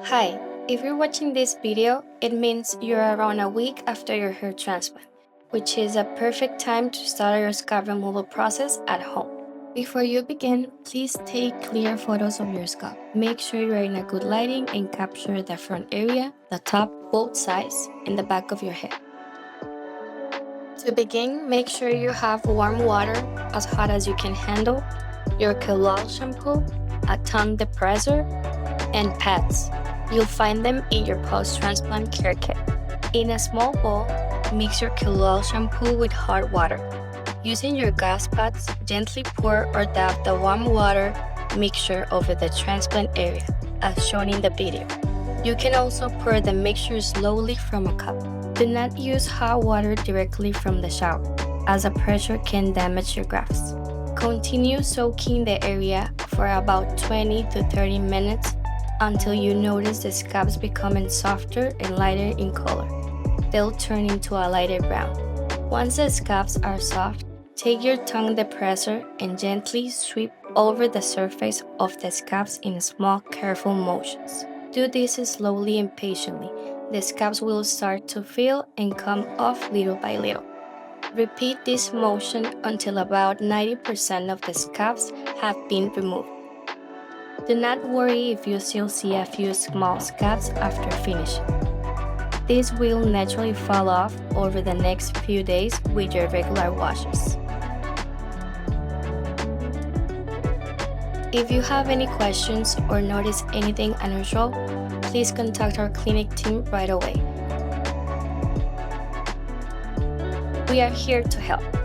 Hi, if you're watching this video, it means you're around a week after your hair transplant, which is a perfect time to start your scalp removal process at home. Before you begin, please take clear photos of your scalp. Make sure you are in a good lighting and capture the front area, the top, both sides, and the back of your head. To begin, make sure you have warm water, as hot as you can handle, your colloidal shampoo, a tongue depressor, and pads. You'll find them in your post-transplant care kit. In a small bowl, mix your colloidal shampoo with hot water. Using your gas pads, gently pour or dab the warm water mixture over the transplant area, as shown in the video. You can also pour the mixture slowly from a cup. Do not use hot water directly from the shower, as the pressure can damage your grafts. Continue soaking the area for about 20 to 30 minutes until you notice the scabs becoming softer and lighter in color. They'll turn into a lighter brown. Once the scabs are soft, take your tongue depressor and gently sweep over the surface of the scabs in small, careful motions. Do this slowly and patiently. The scabs will start to feel and come off little by little. Repeat this motion until about 90% of the scabs have been removed. Do not worry if you still see a few small scabs after finishing. These will naturally fall off over the next few days with your regular washes. If you have any questions or notice anything unusual, please contact our clinic team right away. We are here to help.